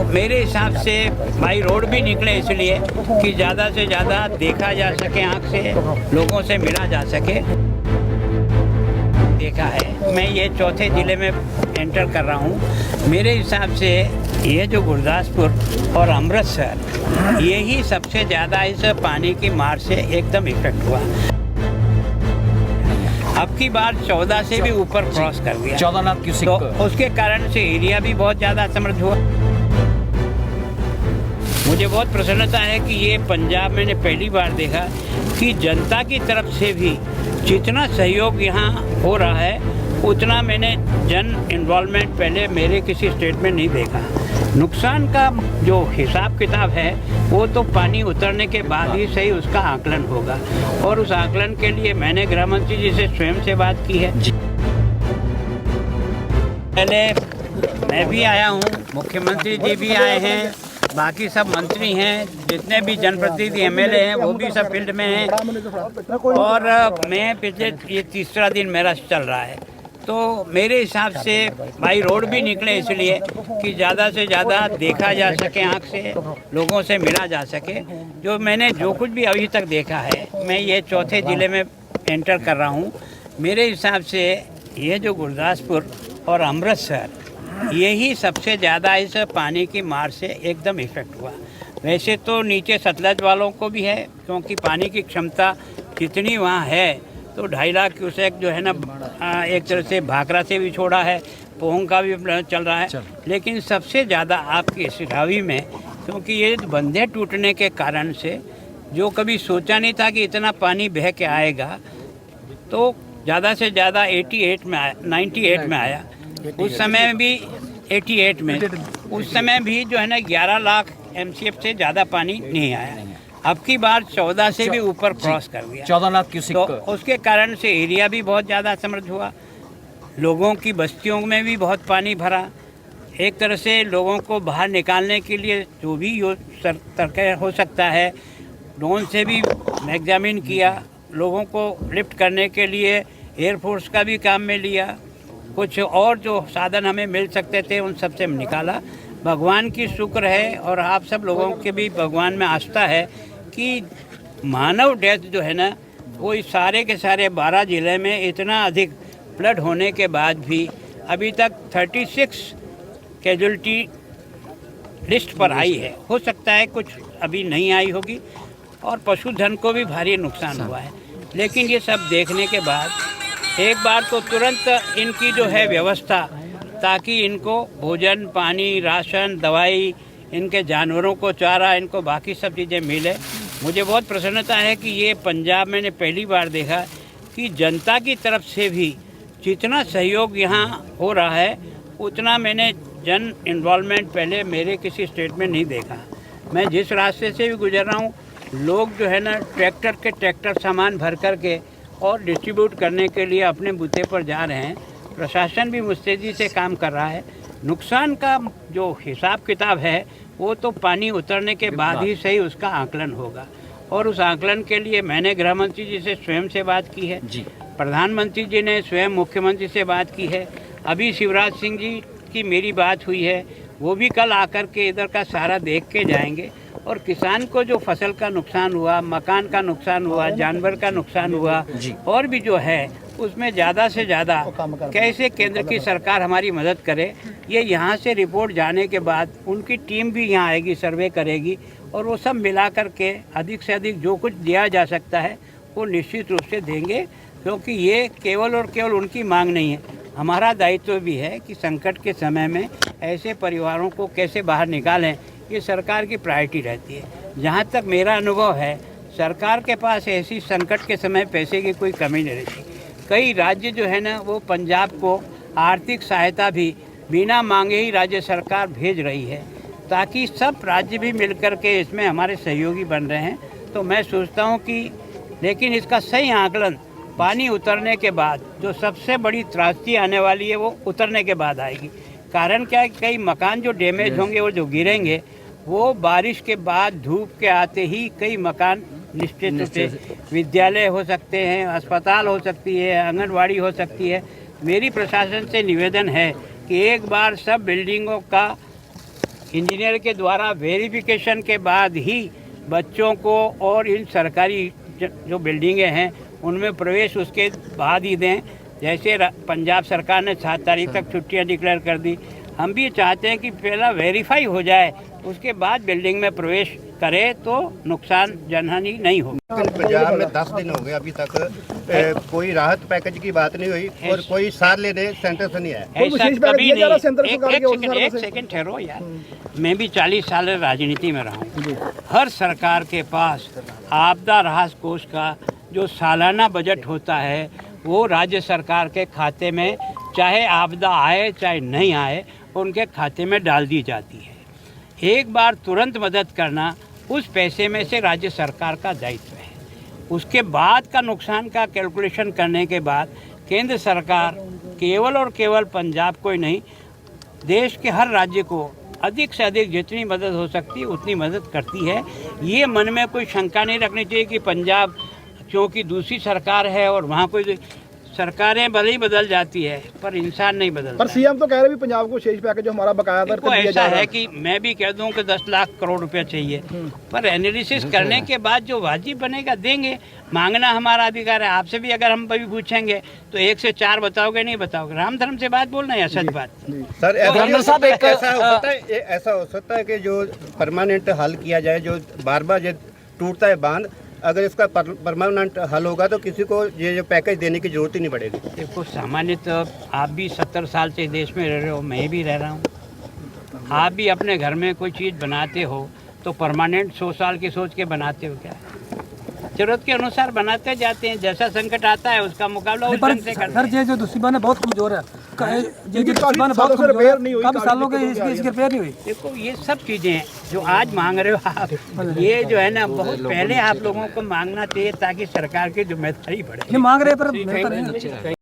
मेरे हिसाब से भाई रोड भी निकले इसलिए कि ज़्यादा से ज़्यादा देखा जा सके, आँख से लोगों से मिला जा सके। देखा है, मैं ये चौथे ज़िले में एंटर कर रहा हूँ। मेरे हिसाब से ये जो गुरदासपुर और अमृतसर, यही सबसे ज़्यादा इस पानी की मार से एकदम इफेक्ट हुआ। अब की बार 14 से भी ऊपर क्रॉस कर दिया, 14 लाख क्यूसेक। तो उसके कारण से एरिया भी बहुत ज़्यादा समृद्ध हुआ। मुझे बहुत प्रसन्नता है कि ये पंजाब मैंने पहली बार देखा कि जनता की तरफ से भी जितना सहयोग यहाँ हो रहा है उतना मैंने जन इन्वॉल्वमेंट पहले मेरे किसी स्टेट में नहीं देखा। नुकसान का जो हिसाब किताब है वो तो पानी उतरने के बाद ही सही उसका आकलन होगा, और उस आकलन के लिए मैंने गृह मंत्री जी से स्वयं से बात की है। पहले मैं भी आया हूँ, मुख्यमंत्री जी भी आए हैं, बाकी सब मंत्री हैं, जितने भी जनप्रतिनिधि एमएलए हैं वो भी सब फील्ड में हैं, और मैं पिछले ये तीसरा दिन मेरा चल रहा है। तो मेरे हिसाब से भाई रोड भी निकले इसलिए कि ज़्यादा से ज़्यादा देखा जा सके, आँख से लोगों से मिला जा सके। मैंने जो कुछ भी अभी तक देखा है, मैं ये चौथे ज़िले में एंटर कर रहा हूँ। मेरे हिसाब से ये जो गुरदासपुर और अमृतसर, यही सबसे ज़्यादा इस पानी की मार से एकदम इफेक्ट हुआ। वैसे तो नीचे सतलज वालों को भी है, क्योंकि पानी की क्षमता जितनी वहाँ है तो 2.5 लाख क्यूसेक जो है ना, एक तरह से भाखड़ा से भी छोड़ा है, पोंग का भी चल रहा है। लेकिन सबसे ज़्यादा आपकी सिरावी में, क्योंकि ये बंधे टूटने के कारण से जो कभी सोचा नहीं था कि इतना पानी बह के आएगा, तो ज़्यादा से ज़्यादा 98 में आया, 98 में आया। उस समय भी 88 में, उस समय भी जो है ना 11 लाख MCF से ज़्यादा पानी नहीं आया। अब की बार 14 से भी ऊपर क्रॉस कर दिया, 14 लाख क्यूसेक। तो उसके कारण से एरिया भी बहुत ज़्यादा समृद्ध हुआ। लोगों की बस्तियों में भी बहुत पानी भरा। एक तरह से लोगों को बाहर निकालने के लिए जो भी तरक्की हो सकता है, ड्रोन से भी एग्जामिन किया। लोगों को लिफ्ट करने के लिए एयरफोर्स का भी काम में लिया। कुछ और जो साधन हमें मिल सकते थे उन सब से निकाला। भगवान की शुक्र है, और आप सब लोगों के भी भगवान में आस्था है कि मानव डेथ जो है ना, वो इस सारे के सारे 12 ज़िले में इतना अधिक फ्लड होने के बाद भी अभी तक 36 कैजुअल्टी लिस्ट पर आई है। हो सकता है कुछ अभी नहीं आई होगी, और पशुधन को भी भारी नुकसान हुआ है। लेकिन ये सब देखने के बाद एक बार तो तुरंत इनकी जो है व्यवस्था, ताकि इनको भोजन, पानी, राशन, दवाई, इनके जानवरों को चारा, इनको बाकी सब चीज़ें मिले। मुझे बहुत प्रसन्नता है कि ये पंजाब मैंने पहली बार देखा कि जनता की तरफ से भी जितना सहयोग यहाँ हो रहा है उतना मैंने जन इन्वॉल्वमेंट पहले मेरे किसी स्टेट में नहीं देखा। मैं जिस रास्ते से भी गुजर रहा हूँ, लोग जो है ना ट्रैक्टर के ट्रैक्टर सामान भर कर के और डिस्ट्रीब्यूट करने के लिए अपने बूथे पर जा रहे हैं। प्रशासन भी मुस्तैदी से काम कर रहा है। नुकसान का जो हिसाब किताब है वो तो पानी उतरने के बाद ही सही उसका आकलन होगा, और उस आकलन के लिए मैंने गृह मंत्री जी से स्वयं से बात की है जी। प्रधानमंत्री जी ने स्वयं मुख्यमंत्री से बात की है। अभी शिवराज सिंह जी की मेरी बात हुई है, वो भी कल आकर के इधर का सारा देख के जाएंगे। और किसान को जो फसल का नुकसान हुआ, मकान का नुकसान हुआ, जानवर का नुकसान हुआ, और भी जो है उसमें ज़्यादा से ज़्यादा कैसे केंद्र की सरकार हमारी मदद करे, ये यहाँ से रिपोर्ट जाने के बाद उनकी टीम भी यहाँ आएगी, सर्वे करेगी, और वो सब मिला कर के अधिक से अधिक जो कुछ दिया जा सकता है वो निश्चित रूप से देंगे। क्योंकि ये केवल और केवल उनकी मांग नहीं है, हमारा दायित्व भी है कि संकट के समय में ऐसे परिवारों को कैसे बाहर निकालें, ये सरकार की प्रायोरिटी रहती है। जहाँ तक मेरा अनुभव है, सरकार के पास ऐसी संकट के समय पैसे की कोई कमी नहीं रहती। कई राज्य जो है ना, वो पंजाब को आर्थिक सहायता भी बिना मांगे ही राज्य सरकार भेज रही है, ताकि सब राज्य भी मिलकर के इसमें हमारे सहयोगी बन रहे हैं। तो मैं सोचता हूँ कि लेकिन इसका सही आकलन पानी उतरने के बाद, जो सबसे बड़ी त्रासदी आने वाली है वो उतरने के बाद आएगी। कारण क्या है, कई मकान जो डैमेज होंगे और जो गिरेंगे, वो बारिश के बाद धूप के आते ही कई मकान निश्चित रूप से, विद्यालय हो सकते हैं, अस्पताल हो सकती है, आंगनवाड़ी हो सकती है। मेरी प्रशासन से निवेदन है कि एक बार सब बिल्डिंगों का इंजीनियर के द्वारा वेरिफिकेशन के बाद ही बच्चों को और इन सरकारी जो बिल्डिंगें हैं उनमें प्रवेश उसके बाद ही दें। जैसे पंजाब सरकार ने 7 तारीख तक छुट्टियां डिक्लेयर कर दी, हम भी चाहते हैं कि पहला वेरीफाई हो जाए, उसके बाद बिल्डिंग में प्रवेश करे तो नुकसान जनहानि नहीं हो। पंजाब में 10 दिन हो गए अभी तक कोई राहत पैकेज की बात नहीं हुई और कोई सार लेने सेंटर से नहीं आया। ऐसा कभी नहीं। एक सेकंड ठहरो यार, मैं भी 40 साल राजनीति में रहा हूँ। हर सरकार के पास आपदा राहत कोष का जो सालाना बजट होता है वो राज्य सरकार के खाते में, चाहे आपदा आए चाहे नहीं आए, उनके खाते में डाल दी जाती है। एक बार तुरंत मदद करना उस पैसे में से राज्य सरकार का दायित्व है। उसके बाद का नुकसान का कैलकुलेशन करने के बाद केंद्र सरकार केवल और केवल पंजाब को ही नहीं, देश के हर राज्य को अधिक से अधिक जितनी मदद हो सकती है उतनी मदद करती है। ये मन में कोई शंका नहीं रखनी चाहिए कि पंजाब क्योंकि दूसरी सरकार है और वहाँ कोई सरकारें भले ही बदल जाती है पर इंसान नहीं बदलता। पर सीएम तो कह रहे भी पंजाब को शेष पैकेज जो हमारा बकाया दर को ऐसा है कि मैं भी कह दूं कि 10 लाख करोड़ रुपए चाहिए, पर एनालिसिस करने के बाद जो वाजिब बनेगा देंगे। मांगना हमारा अधिकार है। आपसे भी अगर हम कभी पूछेंगे तो 1 से 4 बताओगे, नहीं बताओगे। राम धर्म से बात बोलना है, सच बात। सर ऐसा हो सकता है कि जो परमानेंट हल किया जाए, जो बार बार जो टूटता है बांध, अगर इसका परमानेंट हल होगा तो किसी को ये जो पैकेज देने की जरूरत ही नहीं पड़ेगी। देखो, सामान्यतः आप भी 70 साल से देश में रह रहे हो, मैं भी रह रहा हूँ। आप भी अपने घर में कोई चीज़ बनाते हो तो परमानेंट 100 साल की सोच के बनाते हो क्या? जरूरत के अनुसार बनाते जाते हैं। जैसा संकट आता है उसका मुकाबला उस ढंग से करते हैं। सर, जो दुश्मन है बहुत कमजोर है, सालों के इसकी रिपेयर नहीं हुई। देखो, ये सब चीज़ें हैं जो आज मांग रहे हो आप, ये जो है ना बहुत पहले आप लोगों को मांगना चाहिए ताकि सरकार की जिम्मेदारी बढ़े। मांग रहे पर